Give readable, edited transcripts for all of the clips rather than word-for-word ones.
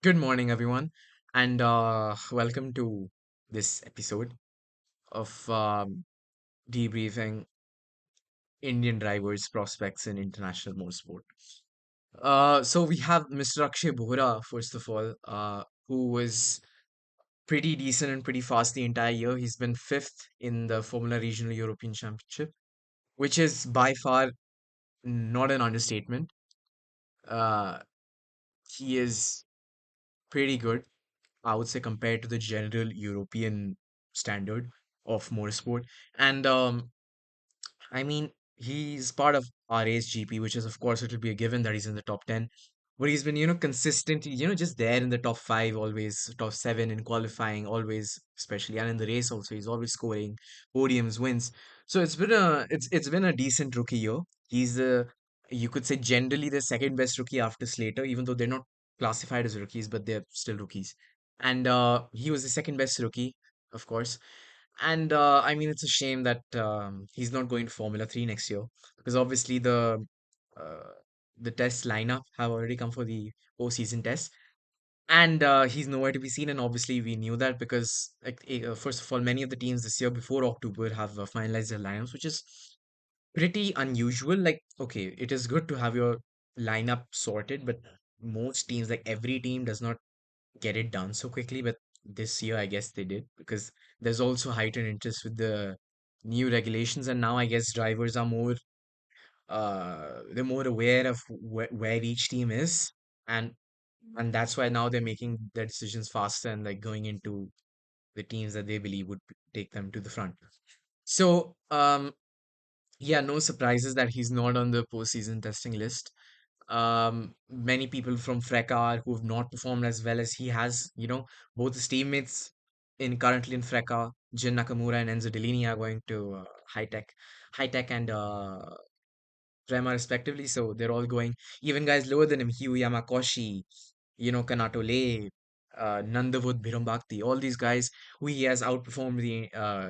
Good morning, everyone, and welcome to this episode of debriefing Indian drivers' prospects in international motorsport. So we have Mr. Akshay Bohra, first of all, who was pretty decent and pretty fast the entire year. He's been fifth in the Formula Regional European Championship, which is by far not an understatement. Uh, he is pretty good, I would say, compared to the general European standard of motorsport. And I mean, he's part of RA's GP, which is, of course, it'll be a given that he's in the top 10. But he's been, consistently, just there in the top five, always top seven in qualifying, always, especially, and in the race also, he's always scoring podiums, wins. So it's been a decent rookie year. He's you could say generally the second best rookie after Slater, even though they're not classified as rookies, but they're still rookies. And he was the second best rookie, of course. And I mean, it's a shame that he's not going to Formula 3 next year because obviously uh, the test lineup have already come for the postseason test, and he's nowhere to be seen. And obviously, we knew that because, like, first of all, many of the teams this year before October have finalized their lineups, which is pretty unusual. Like, okay, it is good to have your lineup sorted, but most teams, like every team, does not get it done so quickly, but this year I guess they did because there's also heightened interest with the new regulations, and now I guess drivers are more they're more aware of where each team is, and and that's why now they're making their decisions faster and like going into the teams that they believe would take them to the front. So yeah, no surprises that he's not on the postseason testing list. Many people from Freka who've not performed as well as he has. Both his teammates in currently in Freka, Jin Nakamura and Enzo Dellini are going to High Tech and Prema respectively. So they're all going. Even guys lower than him, Hugh Yamakoshi, Kanato Le, Nandavud Bhirumbakti, all these guys who he has outperformed the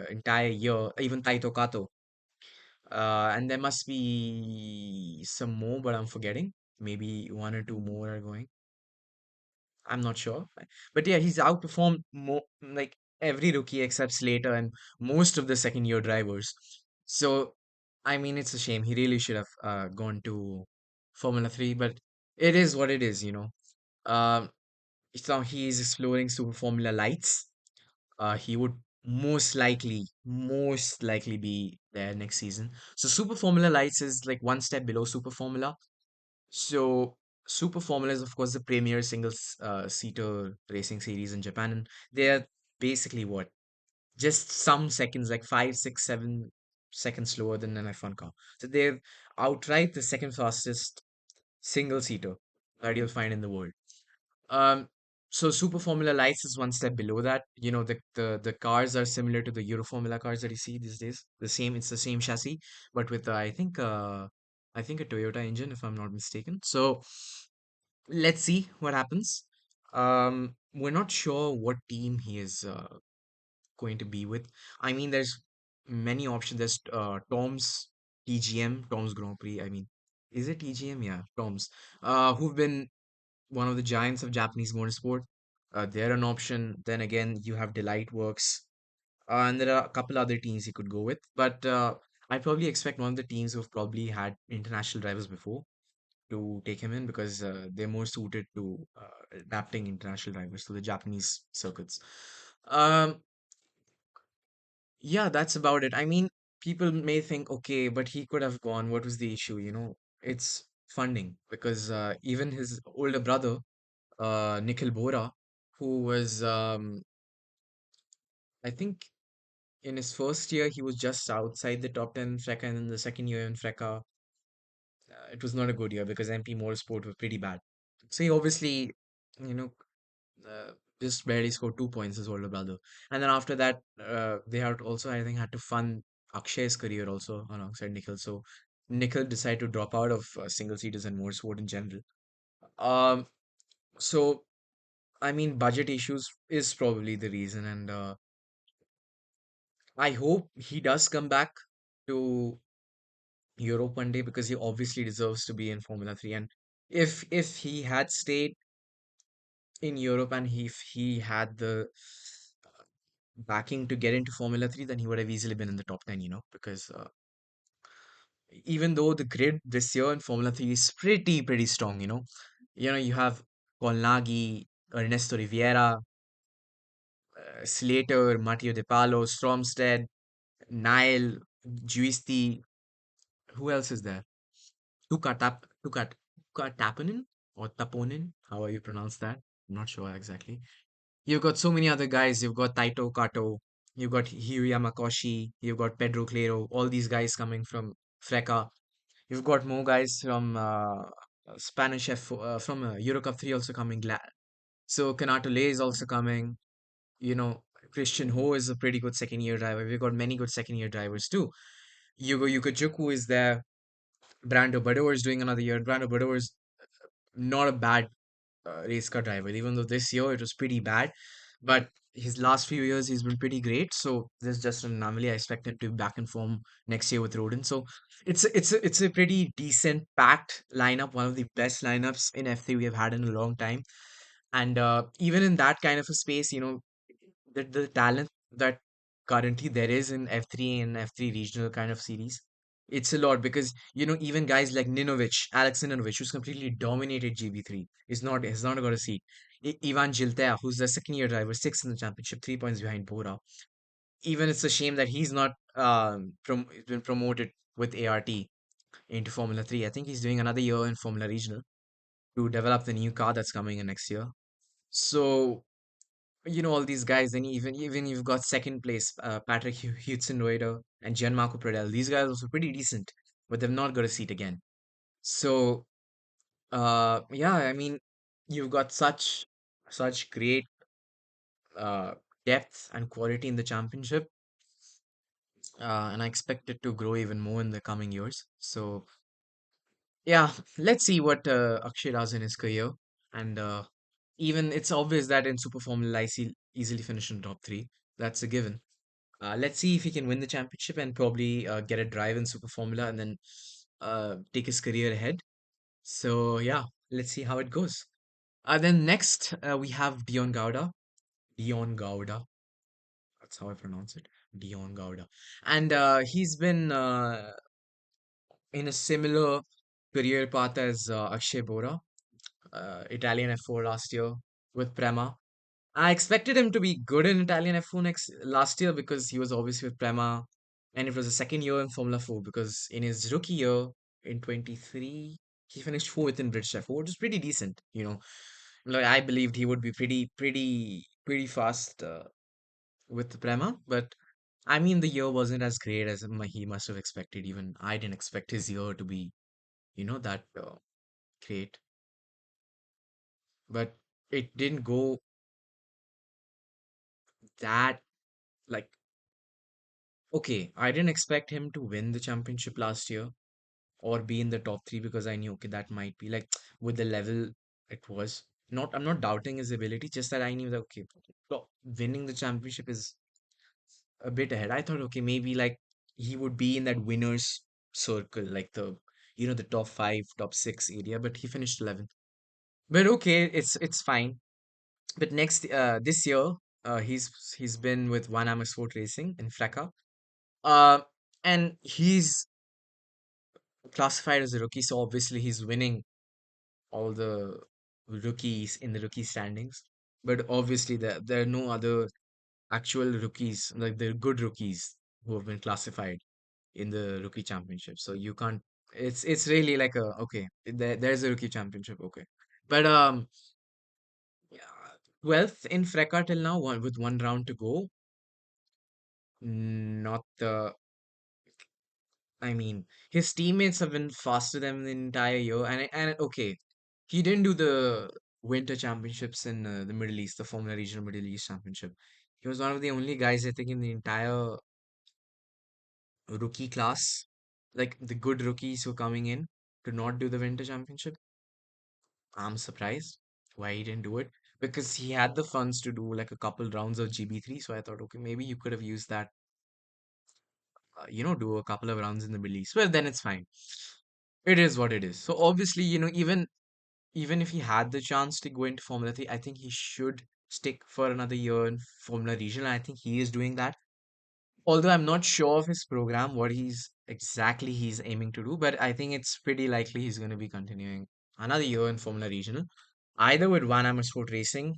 entire year. Even Taito Kato. And there must be some more, but I'm forgetting. Maybe one or two more are going. I'm not sure. But yeah, he's outperformed like every rookie except Slater and most of the second year drivers. So, I mean, it's a shame. He really should have gone to Formula 3, but it is what it is. Um, so he's exploring Super Formula Lights. He would most likely be there next season. So Super Formula Lights is like one step below Super Formula. So Super Formula is of course the premier single seater racing series in Japan, and they are basically what, just some seconds, like 5, 6, 7 seconds slower than an F1 car. So they're outright the second fastest single seater that you'll find in the world. Um, so Super Formula Lights is one step below that. The cars are similar to the Euro Formula cars that you see these days. It's the same chassis, but with I think a Toyota engine, if I'm not mistaken. So let's see what happens. We're not sure what team he is going to be with. I mean, there's many options. There's Tom's Grand Prix. I mean, is it TGM? Yeah, Tom's. Who've been one of the giants of Japanese motorsport. They're an option. Then again, you have Delight Works, and there are a couple other teams you could go with. But I probably expect one of the teams who've probably had international drivers before to take him in because they're more suited to adapting international drivers to the Japanese circuits. Um, yeah, that's about it. I mean, people may think, okay, but he could have gone. What was the issue? It's funding because even his older brother Nikhil Bora, who was, I think, in his first year, he was just outside the top 10 in Freka, and in the second year in Freka, it was not a good year because MP Motorsport was pretty bad. So he obviously, you know, uh, just barely scored 2 points, his older brother. And then after that, they had also, I think, had to fund Akshay's career also alongside Nikhil. So Nikhil decided to drop out of single seaters and motorsport in general. Um, so I mean, budget issues is probably the reason, and I hope he does come back to Europe one day because he obviously deserves to be in Formula 3. And if he had stayed in Europe, and if he had the backing to get into Formula 3, then he would have easily been in the top 10, because even though the grid this year in Formula 3 is pretty strong, you have Colnaghi, Ernesto Riviera, Slater, Matteo De Palo, Stromstead, Nile, Giusti. Who else is there? Tuka Taponen or Taponen, however you pronounce that. I'm not sure exactly. You've got so many other guys. You've got Taito Kato, you've got Hiyu Yamakoshi, you've got Pedro Claro, all these guys coming from Freca. You've got more guys from Spanish from Euro Cup 3 also coming. So Kanato Lay is also coming. You know, Christian Ho is a pretty good second year driver. We've got many good second year drivers too. Yugo Juku is there. Brando Bador is doing another year. Brando Bador is not a bad race car driver, even though this year it was pretty bad. But his last few years he's been pretty great. So this is just an anomaly. I expect him to be back in form next year with Rodin. So it's a pretty decent packed lineup, one of the best lineups in F3 we have had in a long time. And even in that kind of a space, the talent that currently there is in F3 and F3 regional kind of series, it's a lot because even guys like Alex Ninovic, who's completely dominated GB3, is not got a seat. Ivan Giltea, who's the second year driver, sixth in the championship, 3 points behind Bora. Even it's a shame that he's not been promoted with ART into Formula 3. I think he's doing another year in Formula Regional to develop the new car that's coming in next year. So all these guys, and even you've got second place, Patrick Hudson-Loider and Gianmarco Pradel. These guys are also pretty decent, but they've not got a seat again. So, yeah, I mean, you've got such great uh, depth and quality in the championship, and I expect it to grow even more in the coming years. So, yeah, let's see what Akshay does in his career, and even it's obvious that in Super Formula, I easily finish in top three. That's a given. Let's see if he can win the championship and probably get a drive in Super Formula and then take his career ahead. So yeah, let's see how it goes. Then next we have Dion Gowda. Dion Gowda. That's how I pronounce it. Dion Gowda. And he's been in a similar career path as Akshay Bohra, Italian F4 last year with Prema. I expected him to be good in Italian F1 last year because he was obviously with Prema, and it was the second year in Formula 4 because in his rookie year in 23, he finished fourth in British F4, which is pretty decent. Like I believed he would be pretty fast with Prema, but I mean the year wasn't as great as he must have expected. Even I didn't expect his year to be, that great, but it didn't go that like okay. I didn't expect him to win the championship last year or be in the top three because I knew okay that might be like with the level it was. Not I'm not doubting his ability, just that I knew that okay, winning the championship is a bit ahead. I thought okay maybe like he would be in that winners circle, like the top five, top six area, but he finished 11th. But okay, it's fine. But next this year he's been with One Sport Racing in Freca. Uh, and he's classified as a rookie, so obviously he's winning all the rookies in the rookie standings. But obviously, there are no other actual rookies, like the good rookies who have been classified in the rookie championship. So you can't. It's really like a okay. There's a rookie championship, okay. But yeah, 12th in Freca till now, with one round to go. Not the I mean, his teammates have been faster than the entire year, and okay, he didn't do the Winter Championships in the Middle East, the Formula Regional Middle East Championship. He was one of the only guys I think in the entire rookie class, like the good rookies who are coming in to not do the Winter Championship. I'm surprised why he didn't do it because he had the funds to do like a couple rounds of GB3. So I thought, okay, maybe you could have used that, do a couple of rounds in the Middle East. Well, then it's fine. It is what it is. So obviously, even even if he had the chance to go into Formula 3, I think he should stick for another year in Formula Regional. I think he is doing that. Although I'm not sure of his program, what he's aiming to do, but I think it's pretty likely he's going to be continuing another year in Formula Regional, either with One Amer Sport Racing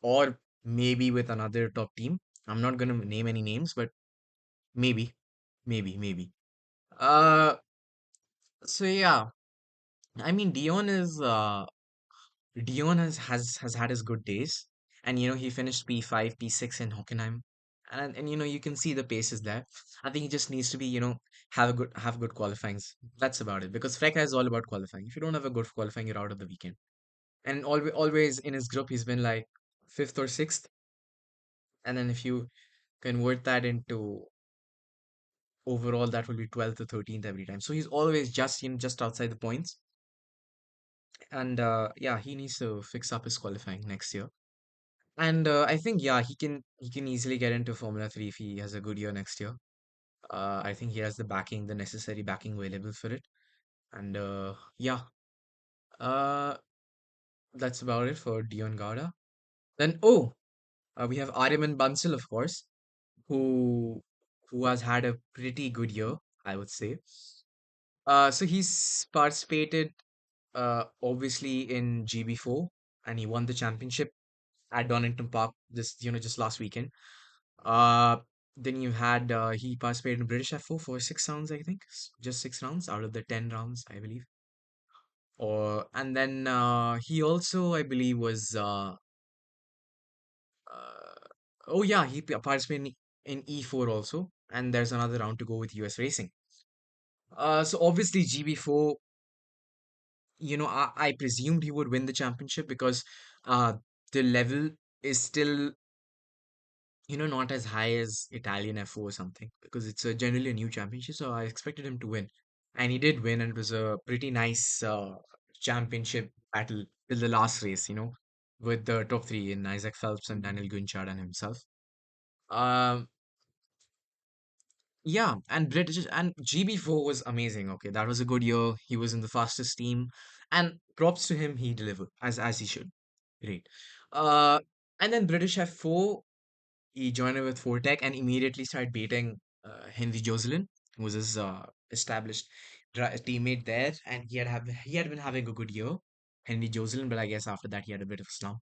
or maybe with another top team. I'm not going to name any names, but maybe, maybe. Uh, so yeah, I mean, Dion has had his good days, and he finished P5, P6 in Hockenheim, and you can see the pace is there. I think he just needs to be have good qualifyings. That's about it. Because Freka is all about qualifying. If you don't have a good qualifying, you're out of the weekend. And always in his group, he's been like fifth or sixth, and then if you convert that into overall, that will be 12th or 13th every time. So he's always just outside the points, and yeah, he needs to fix up his qualifying next year. And I think yeah, he can easily get into Formula 3 if he has a good year next year. I think he has the necessary backing available for it. And yeah, uh, that's about it for Dion Gowda. Then we have Ary Bansal, of course, who who has had a pretty good year, I would say. So he's participated obviously in GB4, and he won the championship at Donington Park just last weekend. Uh, then you had he participated in British F4 for 6 rounds, I think, just 6 rounds out of the 10 rounds, I believe. Or and then he also, I believe, was uh, oh yeah, he participated in E4 also, and there's another round to go with US Racing. So obviously GB4, I presumed he would win the championship because uh the level is still not as high as Italian F4 or something because it's generally a new championship. So I expected him to win, and he did win, and it was a pretty nice championship battle till the last race. With the top three in Isaac Phelps and Daniel Gunchard and himself. Um, yeah, and British and GB4 was amazing. Okay, that was a good year. He was in the fastest team, and props to him. He delivered as he should. Great. Uh, and then British F4. He joined with Fortec and immediately started beating Henry Joselin, who was his established teammate there, and he had been having a good year, Henry Joselin, but I guess after that he had a bit of a slump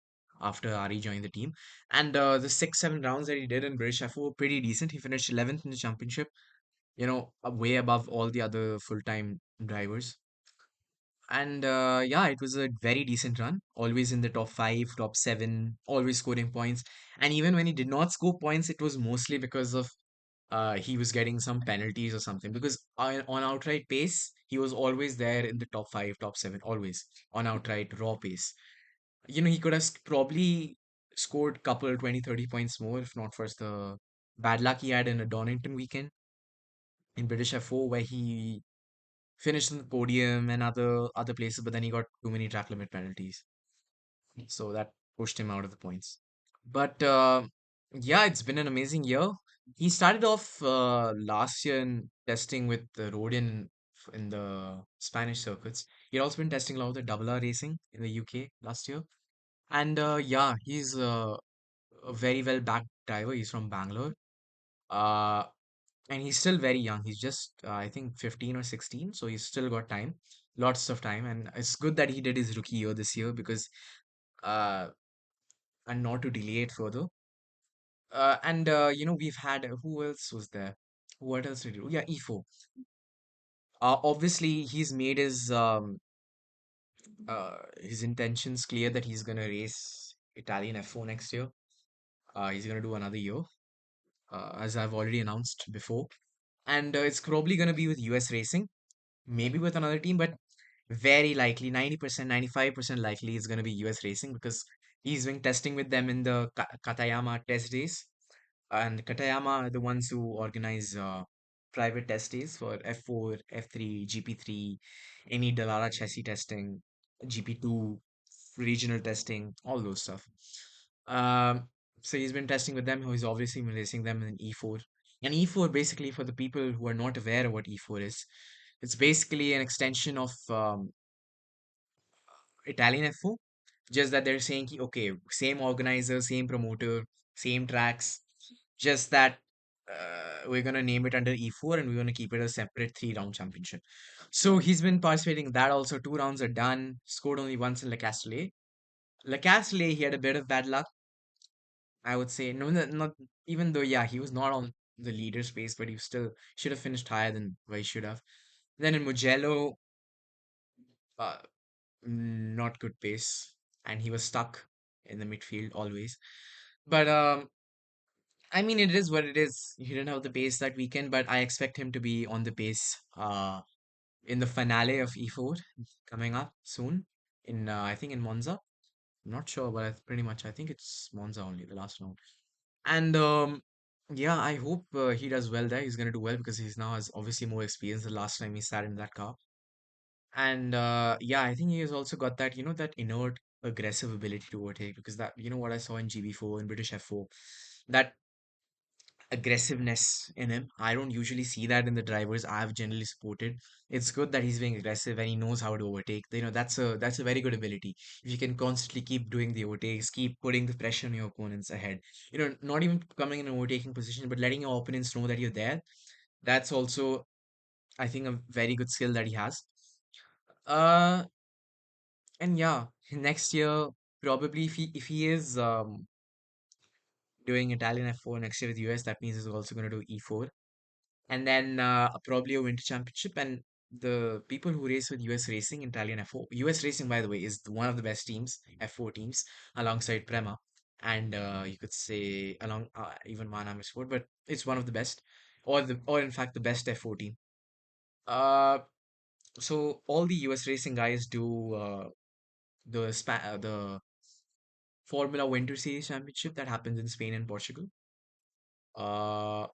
after Ari joined the team. And the 6-7 rounds that he did in British F4 were pretty decent. He finished 11th in the championship, way above all the other full-time drivers. And yeah, it was a very decent run. Always in the top five, top seven, always scoring points. And even when he did not score points, it was mostly because of he was getting some penalties or something. Because on outright pace, he was always there in the top five, top seven, always on outright raw pace. He could have probably scored couple 20, 30 points more if not for the bad luck he had in a Donington weekend in British F4 where he finished in the podium and other places, but then he got too many track limit penalties, so that pushed him out of the points. But yeah, it's been an amazing year. He started off last year in testing with the Rodian in the Spanish circuits. He had also been testing a lot of the double R racing in the UK last year, and yeah, he's a very well backed driver. He's from Bangalore. Uh, and he's still very young. He's just I think 15 or 16, so he's still got time, lots of time, and it's good that he did his rookie year this year because uh and not to delay it further. And we've had who else was there? What else did he do? Yeah, E4. Obviously he's made his intentions clear that he's gonna race Italian F4 next year. He's gonna do another year, as I've already announced before, and it's probably gonna be with US Racing, maybe with another team, but very likely 90%, 95% likely is going to be US Racing because he's been testing with them in the Katayama test days. And Katayama are the ones who organize private test days for F4, F3, GP3, any Dallara chassis testing, GP2, regional testing, all those stuff. Um, so he's been testing with them. He's obviously been racing them in E4. And E4, basically, for the people who are not aware of what E4 is, it's basically an extension of Italian F4. Just that they're saying, okay, same organizer, same promoter, same tracks, just that we're gonna name it under E4 and we're gonna keep it a separate 3 round championship. So he's been participating in that also. 2 rounds are done. Scored only once in Le Castellet. Le Castellet, he had a bit of bad luck, I would say. No, not even though, yeah, he was not on the leader space, but he still should have finished higher than where he should have. Then in Mugello, uh, not good pace, and he was stuck in the midfield always. But I mean, it is what it is. He didn't have the pace that weekend, but I expect him to be on the pace in the finale of E4 coming up soon in I think in Monza. I'm not sure, but pretty much I think it's Monza only the last round. And yeah, I hope he does well there. He's gonna do well because he's now has obviously more experience the last time he sat in that car. And yeah, I think he has also got that, that inert aggressive ability to overtake because that, what I saw in GB4 and British F4, that aggressiveness in him. I don't usually see that in the drivers I've generally supported. It's good that he's being aggressive and he knows how to overtake. That's a very good ability. If you can constantly keep doing the overtakes, keep putting the pressure on your opponents ahead. Not even coming in an overtaking position, but letting your opponents know that you're there. That's also, I think, a very good skill that he has. Uh, and yeah, next year probably if he is doing Italian F4 next year with US, that means he's also going to do E4 and then probably a winter championship. And the people who race with US Racing, Italian F4, US Racing, by the way, is one of the best teams, F4 teams, alongside Prema, and you could say along even Manam Sport, but it's one of the best, or in fact the best F4 team. Uh, so all the US Racing guys do the Formula Winter Series Championship that happens in Spain and Portugal. Uh,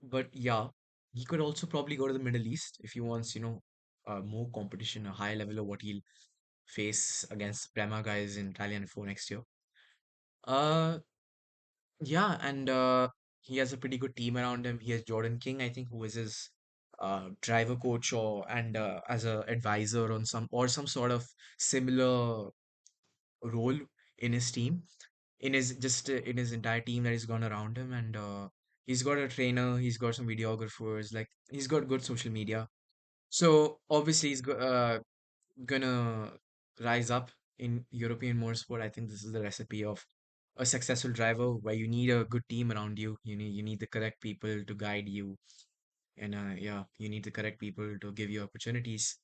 But yeah, he could also probably go to the Middle East if he wants, more competition, a high level of what he'll face against Prema guys in Italian 4 next year. Uh, yeah, and he has a pretty good team around him. He has Jordan King, I think, who is his driver coach or and as a advisor on some sort of similar role in his team, in his entire team that he's gone around him, and he's got a trainer, he's got some videographers, like he's got good social media. So obviously gonna rise up in European motorsport. I think this is the recipe of a successful driver where you need a good team around you. You need the correct people to guide you, and yeah, you need the correct people to give you opportunities.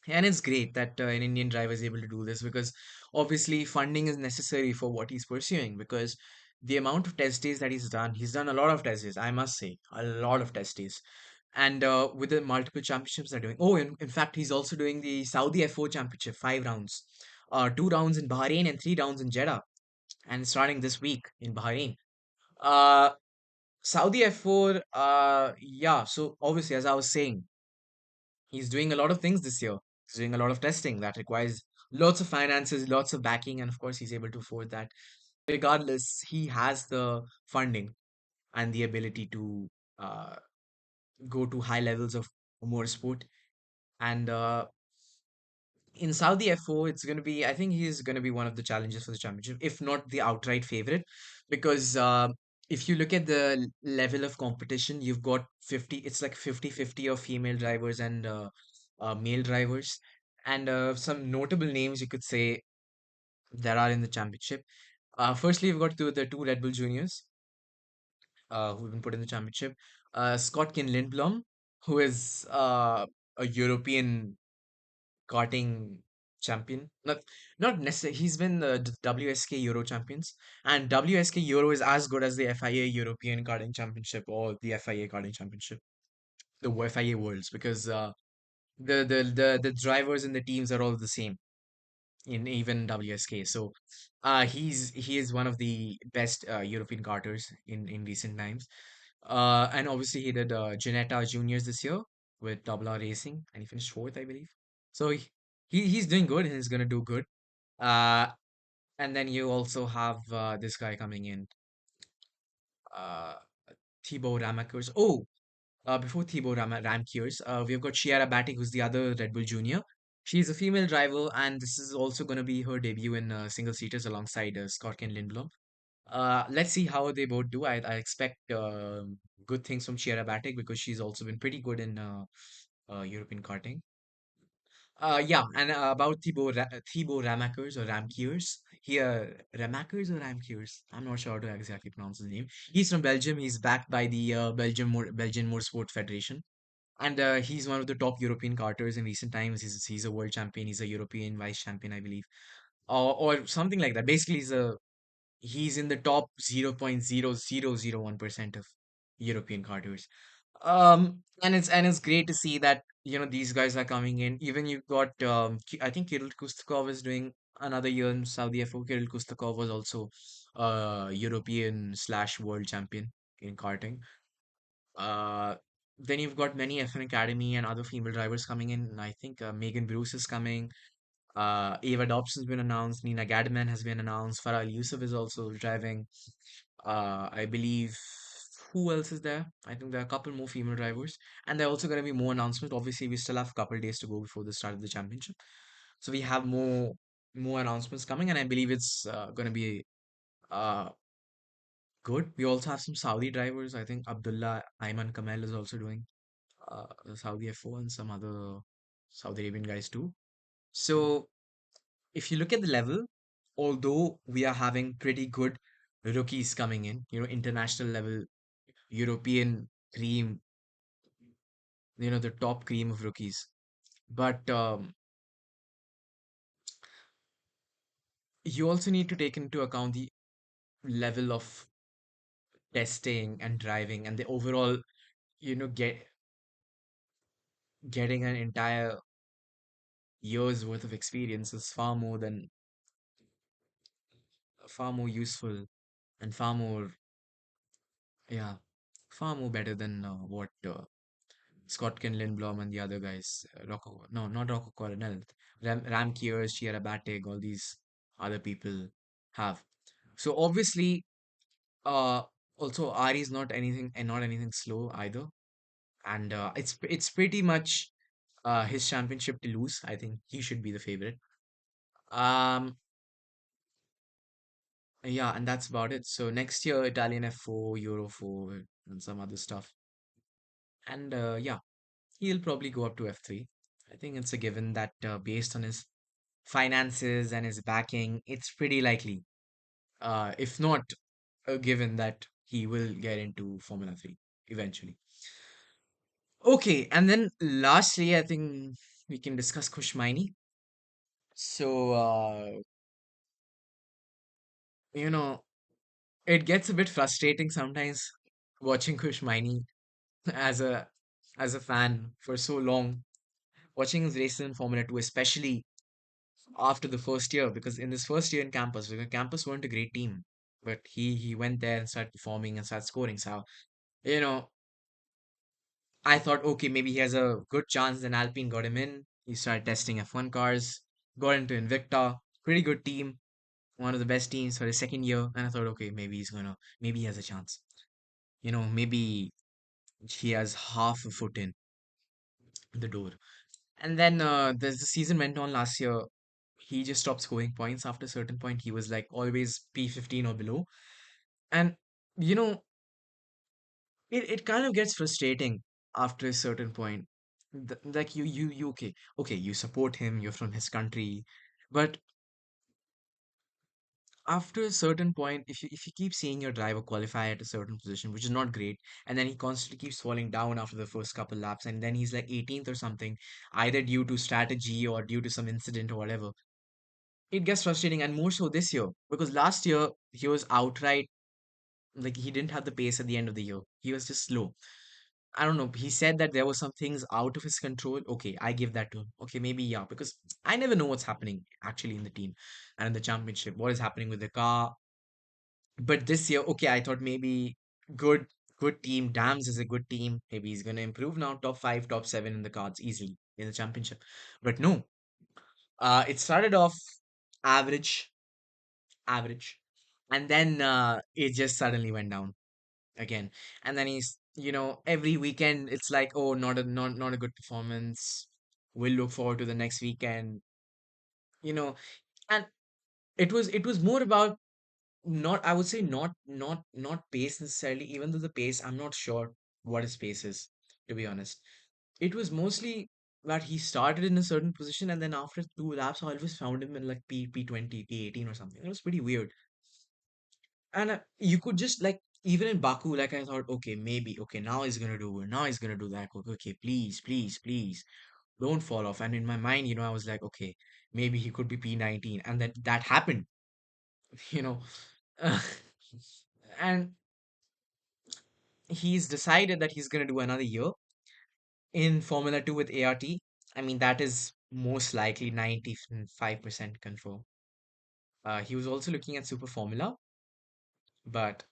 And it's great that an Indian driver is able to do this because obviously funding is necessary for what he's pursuing. Because the amount of test days that he's done a lot of test days, I must say, a lot of test days. And with the multiple championships they're doing. Oh, in fact, he's also doing the Saudi F4 Championship, 5 rounds, 2 rounds in Bahrain and 3 rounds in Jeddah. And it's starting this week in Bahrain. Uh, Saudi F4, yeah. So obviously, as I was saying, he's doing a lot of things this year. He's doing a lot of testing that requires lots of finances, lots of backing, and of course, he's able to afford that. Regardless, he has the funding and the ability to uh, go to high levels of motorsport. And in Saudi F4, it's going to be, I think he's going to be one of the challenges for the championship, if not the outright favorite, because if you look at the level of competition, you've got 50, it's like 50-50 of female drivers and male drivers. And some notable names you could say that are in the championship. Firstly, we've got the two Red Bull juniors who've been put in the championship. Scott Lindblom, who is a European karting champion. Not necessarily. He's been the WSK Euro champions, and WSK Euro is as good as the FIA European Karting Championship or the FIA Karting Championship, the FIA Worlds, because the drivers and the teams are all the same in even WSK. So, he is one of the best European karters in recent times. And obviously he did Ginetta Juniors this year with Double R Racing, and he finished fourth, I believe. So he's doing good and he's gonna do good. Uh, and then you also have this guy coming in, uh, Thibaut Ramakers. Oh, before Thibaut Ramkers, we've got Chiara Batty, who's the other Red Bull Junior. She's a female driver, and this is also going to be her debut in single seaters alongside Scott and Lindblom. Let's see how they both do. I expect good things from Chiara Batic because she's also been pretty good in European karting. Yeah, and about Thibaut Ramakers or Ramkiers. Here, Ramakers or Ramkiers? I'm not sure how to exactly pronounce his name. He's from Belgium. He's backed by the Belgian Motorsport Federation, and he's one of the top European karters in recent times. He's a world champion. He's a European vice champion, I believe, or something like that. Basically, he's in the top 0.0001% of European karters. And it's great to see that these guys are coming in. Even you got I think Kirill Kustakov is doing another year in Saudi FO. Kirill Kustakov was also European slash world champion in karting. Uh, then you've got many F1 Academy and other female drivers coming in. And I think Megan Bruce is coming. Ava Dobson's been announced. Nina Gadman has been announced. Farah Al Yusuf is also driving. I believe who else is there? I think there are a couple more female drivers, and there are also going to be more announcements. Obviously, we still have a couple days to go before the start of the championship, so we have more announcements coming, and I believe it's going to be uh good. We also have some Saudi drivers. I think Abdullah Ayman Kamel is also doing the Saudi F4 and some other Saudi Arabian guys too. So if you look at the level, although we are having pretty good rookies coming in, international level European cream, the top cream of rookies. But you also need to take into account the level of testing and driving and the overall, getting an entire year's worth of experience is far more useful and yeah, far more better than what Scott Lindblom and the other guys, Rocco, no, not Rocco Coronel, Ram Kiers, Chiara Batig, all these other people have. So obviously, uh, also Ari is not anything and not anything slow either, and it's pretty much his championship to lose. I think he should be the favorite. Um, yeah, and that's about it. So next year, Italian F4, Euro 4, and some other stuff, and yeah, he'll probably go up to F3. I think it's a given that based on his finances and his backing, it's pretty likely, if not a given, that he will get into Formula 3 eventually. Okay, and then lastly, I think we can discuss Kush Maini. So, you know, it gets a bit frustrating sometimes watching Kush Maini as a fan for so long, watching his races in Formula 2, especially after the first year, because in this first year in campus, because campus weren't a great team, but he went there and started performing and started scoring. So, you know, I thought, okay, maybe he has a good chance. Then Alpine got him in. He started testing F1 cars, got into Invicta, pretty good team, one of the best teams for his second year. And I thought, okay, maybe he has a chance. Maybe he has half a foot in the door. And then as the season went on last year, he just stopped scoring points after a certain point. He was like always P15 or below. And, you know, it kind of gets frustrating after a certain point. Like okay, you support him, you're from his country, but after a certain point, if you keep seeing your driver qualify at a certain position, which is not great, and then he constantly keeps falling down after the first couple laps, and then he's like 18th or something, either due to strategy or due to some incident or whatever, it gets frustrating. And more so this year, because last year he was outright, like, he didn't have the pace at the end of the year. He was just slow. I don't know. He said that there were some things out of his control. Okay, I give that to him. Okay, maybe yeah, because I never know what's happening actually in the team and in the championship. What is happening with the car? But this year, okay, I thought maybe good, good team. Dams is a good team. Maybe he's gonna improve now. Top five, top seven in the cards easily in the championship. But no, it started off average, average, and then it just suddenly went down again. And then he's, every weekend it's like, oh, not a good performance. We'll look forward to the next weekend, you know. And it was more about, not, I would say, not pace necessarily, even though the pace, I'm not sure what his pace is, to be honest. It was mostly that he started in a certain position, and then after two laps I always found him in like P20, P18 or something. It was pretty weird. And you could just like, even in Baku, like I thought, okay, maybe, okay, now he's gonna do it, now he's gonna do that. Okay, okay, please, please, please, don't fall off. And in my mind, I was like, okay, maybe he could be P19, and then that happened, you know. And he's decided that he's gonna do another year in Formula 2 with ART. I mean, that is most likely 95% confirmed. He was also looking at Super Formula, but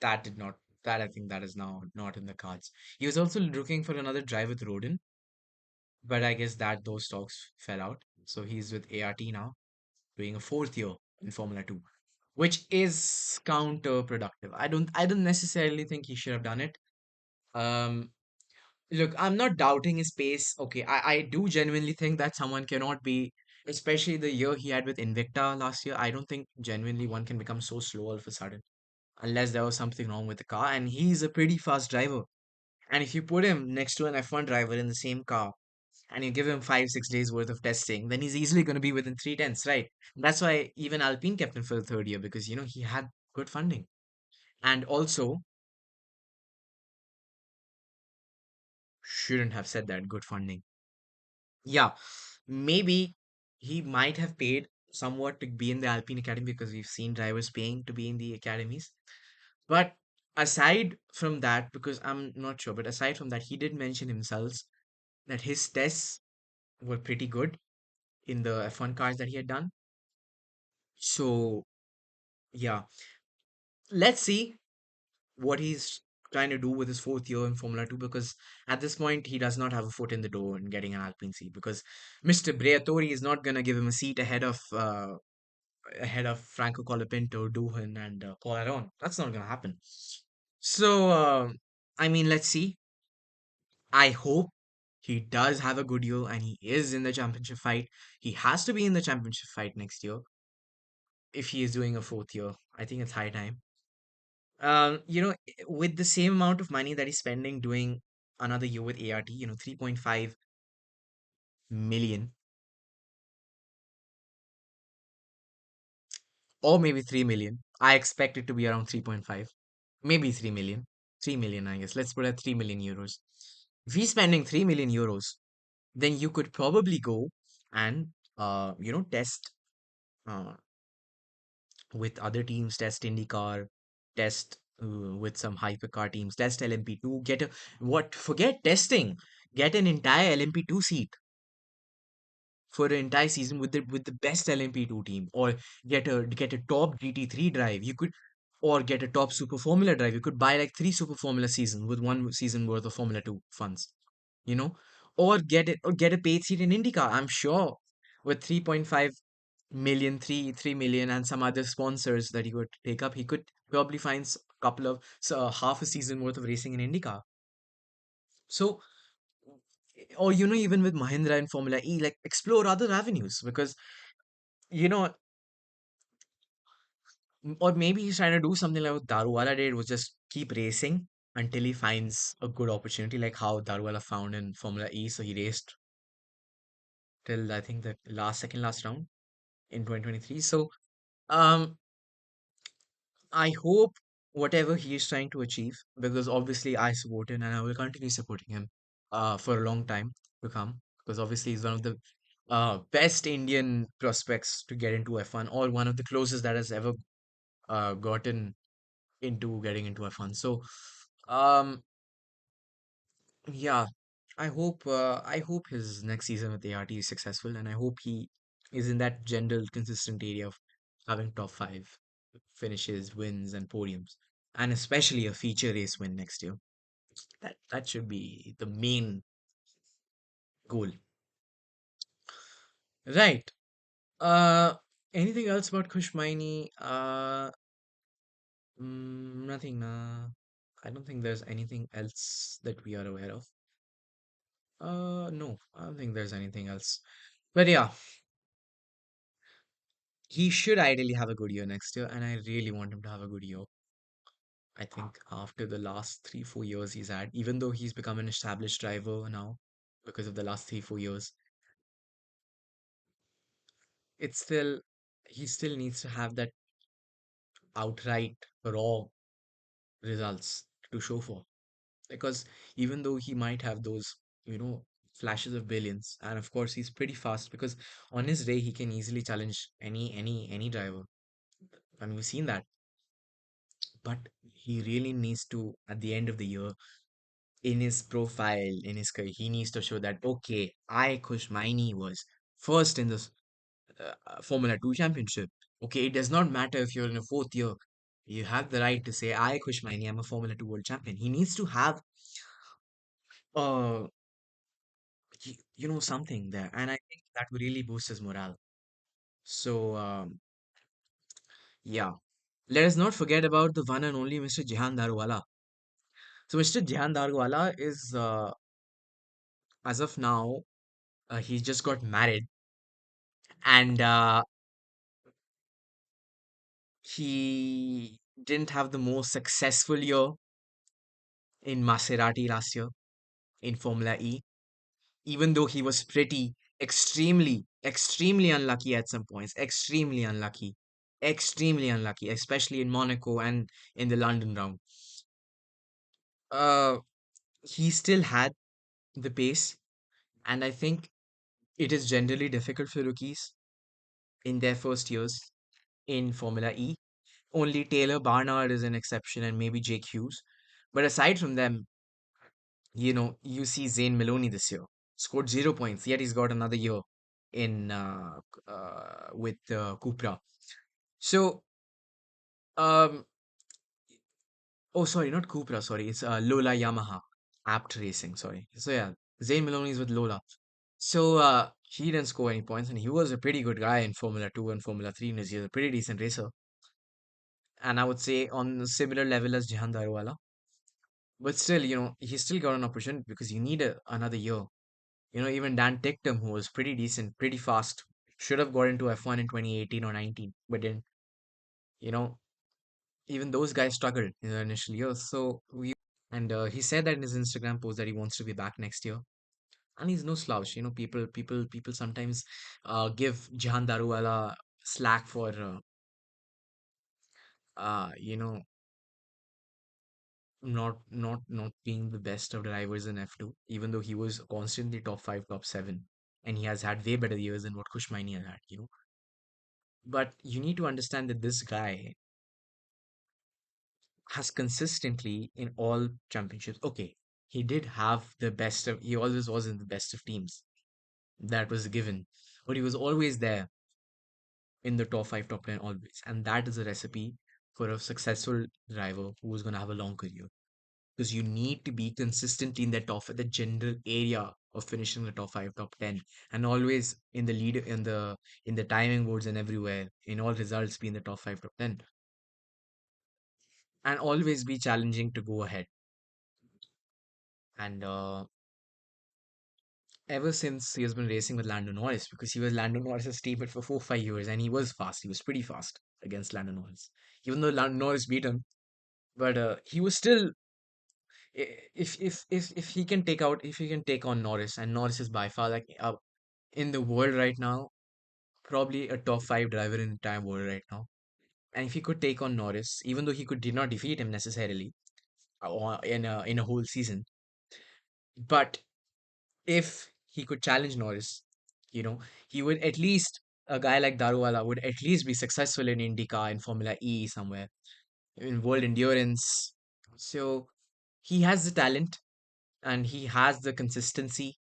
that did not, that I think that is now not in the cards. He was also looking for another drive with Rodin, but I guess that those talks fell out. So he's with ART now, doing a fourth year in Formula 2, which is counterproductive. I don't necessarily think he should have done it. Um, Look, I'm not doubting his pace. Okay, I do genuinely think that someone cannot be, especially the year he had with Invicta last year. I don't think genuinely one can become so slow all of a sudden, unless there was something wrong with the car. And he's a pretty fast driver. And if you put him next to an F1 driver in the same car, and you give him 5, 6 days worth of testing, then he's easily going to be within 3 tenths, right? That's why even Alpine kept him for the third year, because he had good funding. And also, shouldn't have said that, good funding. Yeah, maybe he might have paid somewhat to be in the Alpine Academy, because we've seen drivers paying to be in the academies. But aside from that, because I'm not sure, but aside from that, he did mention himself that his tests were pretty good in the F1 cars that he had done. So, yeah, let's see what he's trying to do with his fourth year in Formula 2, because at this point he does not have a foot in the door in getting an Alpine seat, because Mr. Briatore is not going to give him a seat ahead of Franco Colapinto, Doohan, and Paul Aron. That's not going to happen. So, I mean, let's see. I hope he does have a good year and he is in the championship fight. He has to be in the championship fight next year if he is doing a fourth year. I think it's high time. With the same amount of money that he's spending doing another year with ART, 3.5 million or maybe 3 million. I expect it to be around 3.5, maybe 3 million. 3 million, I guess. Let's put at 3 million euros. If he's spending 3 million euros, then you could probably go and, test uh, with other teams, test IndyCar, test with some hypercar teams, test LMP2, forget testing, get an entire LMP2 seat for an entire season with the best LMP2 team, or get a top GT3 drive. You could, or get a top Super Formula drive. You could buy like three Super Formula seasons with one season worth of Formula 2 funds, you know, or get a paid seat in IndyCar. I'm sure with 3.5 million, 3 million, and some other sponsors that he could take up, he could probably find a couple of, so half a season worth of racing in IndyCar. So, or even with Mahindra in Formula E, like explore other avenues, because you know, or maybe he's trying to do something like what Daruvala did, was just keep racing until he finds a good opportunity, like how Daruvala found in Formula E. So he raced till I think the second last round in 2023. So, um, I hope whatever he is trying to achieve, because obviously I support him and I will continue supporting him for a long time to come, because obviously he's one of the best Indian prospects to get into F1, or one of the closest that has ever gotten into getting into F1. So, um, yeah, I hope his next season with ART is successful, and I hope he is in that general consistent area of having top five finishes, wins, and podiums, and especially a feature race win next year. That should be the main goal, right? Uh, Anything else about Kush Maini? Nothing. I don't think there's anything else that we are aware of. No, I don't think there's anything else. But yeah, he should ideally have a good year next year, and I really want him to have a good year. I think after the last 3, 4 years he's had, even though he's become an established driver now because of the last 3, 4 years, it's still he still needs to have that outright raw results to show for. Because even though he might have those, you know, flashes of brilliance, and of course he's pretty fast because on his day he can easily challenge any driver. I mean, we've seen that, but he really needs to at the end of the year in his profile, in his career, he needs to show that okay, I Kush Maini was first in this Formula 2 championship. Okay, it does not matter if you're in a fourth year. You have the right to say, I Kush Maini, I'm a Formula 2 world champion. He needs to have uh something there, and I think that would really boost his morale. So yeah, let us not forget about the one and only Mr. Jehan Daruvala. So Mr. Jehan Daruvala is as of now, he just got married, and he didn't have the most successful year in Maserati last year in Formula E, even though he was pretty extremely unlucky at some points, extremely unlucky, especially in Monaco and in the London round. Uh, he still had the pace, and I think it is generally difficult for rookies in their first years in Formula E. Only Taylor Barnard is an exception, and maybe Jake Hughes. But aside from them, you see Zane Maloney this year scored 0 points, yet he's got another year in with Cupra. So, um, oh sorry, not Cupra, sorry, it's Lola Yamaha Apt Racing. Sorry. So yeah, Zane Maloney is with Lola. So he didn't score any points, and he was a pretty good guy in Formula 2 and Formula 3 in his year, a pretty decent racer. And I would say on a similar level as Jehan Daruvala. But still, he still got an opportunity because you need another year. Even Dan Ticktum, who was pretty decent, pretty fast, should have got into F1 in 2018 or 19, but didn't. You know, even those guys struggled in the initial years. And he said that in his Instagram post that he wants to be back next year. And he's no slouch. People sometimes give Jahan Daruwala slack for, uh, you know, not being the best of drivers in F2, even though he was constantly top five, top seven, and he has had way better years than what Kush Maini has had. But you need to understand that this guy has consistently in all championships. Okay, he did have the best of. He always was in the best of teams. That was given, but he was always there in the top five, top 10 always, and that is a recipe for a successful driver who is going to have a long career. Because you need to be consistently in the the general area of finishing the top five, top 10, and always in the lead in the timing boards and everywhere in all results be in the top five, top 10, and always be challenging to go ahead. And ever since he has been racing with Lando Norris, because he was Lando Norris's teammate for 4, 5 years, and he was fast. He was pretty fast against Lando Norris, even though Lando Norris beat him. But he was still if he can if he can take on Norris, and Norris is by far like in the world right now, probably a top five driver in the entire world right now. And if he could take on Norris, even though he did not defeat him necessarily in a whole season, but if he could challenge Norris, you know, he would at least a guy like Daruwala would at least be successful in IndyCar in Formula E somewhere in World Endurance. So he has the talent and he has the consistency.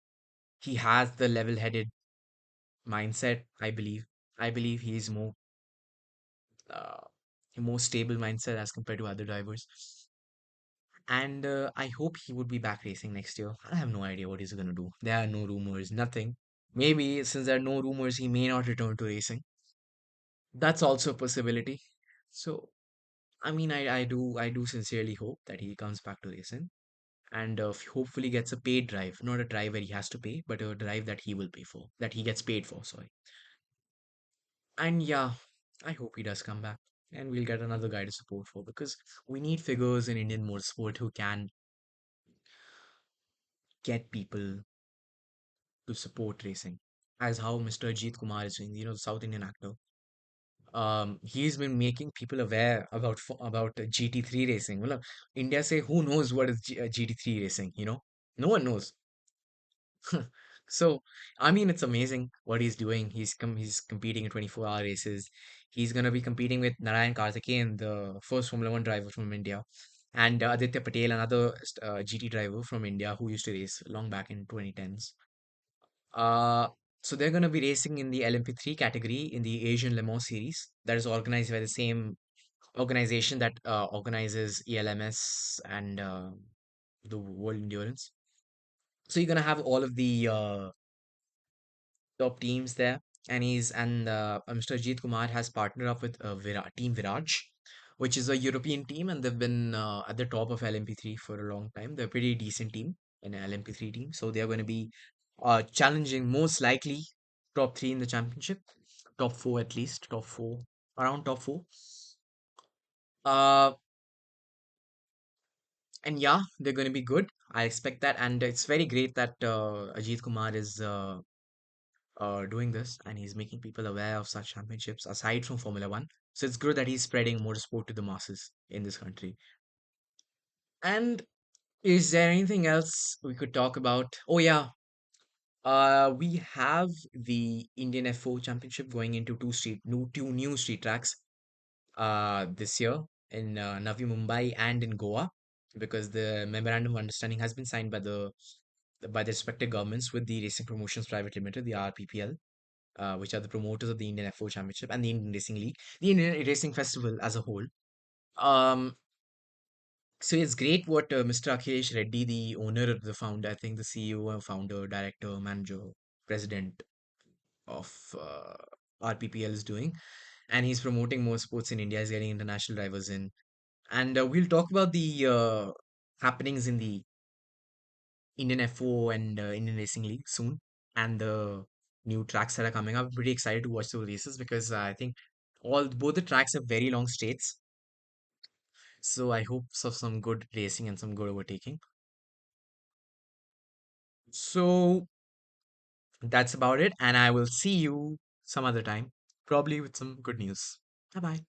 He has the level-headed mindset. I believe he is uh, more stable mindset as compared to other drivers. And I hope he would be back racing next year. I have no idea what he's gonna do. There are no rumors, nothing. Maybe since there are no rumors, he may not return to racing. That's also a possibility. So, I mean, I do sincerely hope that he comes back to racing. and hopefully gets a paid drive, not a drive where he has to pay, but a drive that he will pay for, that he gets paid for. Sorry. And yeah, I hope he does come back, and we'll get another guy to support for, because we need figures in Indian motorsport who can get people to support racing, as how Mr. Ajith Kumar is doing, the South Indian actor. He's been making people aware about GT3 racing. Well, India say who knows what is GT3 racing? No one knows. So, I mean, it's amazing what he's doing. He's competing in 24-hour races. He's gonna be competing with Narayan Karthikeyan, the first Formula One driver from India, and Aditya Patel, another GT driver from India who used to race long back in 2010s. Uh, so they're gonna be racing in the LMP3 category in the Asian Le Mans series that is organized by the same organization that organizes ELMS and the World Endurance. So you're gonna have all of the top teams there, and Mr. Ajit Kumar has partnered up with Team Viraj, which is a European team, and they've been at the top of LMP3 for a long time. They're a pretty decent team, an LMP3 team, so they're going to be challenging most likely top three in the championship, top four at least, top four, around top four. Uh, and yeah, they're going to be good. I expect that, and it's very great that Ajit Kumar is doing this, and he's making people aware of such championships aside from Formula One. So it's good that he's spreading motorsport to the masses in this country. And is there anything else we could talk about? Oh yeah, we have the Indian F4 Championship going into two new street tracks this year in Navi Mumbai and in Goa, because the memorandum of understanding has been signed by the respective governments with the Racing Promotions Private Limited, the RPPL, which are the promoters of the Indian F4 Championship and the Indian Racing League, the Indian Racing Festival as a whole. Um, so it's great what Mr. Akhilesh Reddy, the owner of the founder, I think the CEO, founder, director, manager, president of RPPL is doing, and he's promoting more sports in India. He's getting international drivers in, and we'll talk about the happenings in the Indian F4 and Indian Racing League soon, and the new tracks that are coming up. I'm pretty excited to watch those races because I think all both the tracks have very long straights. So I hope of some good racing and some good overtaking. So that's about it, and I will see you some other time, probably with some good news. Bye bye.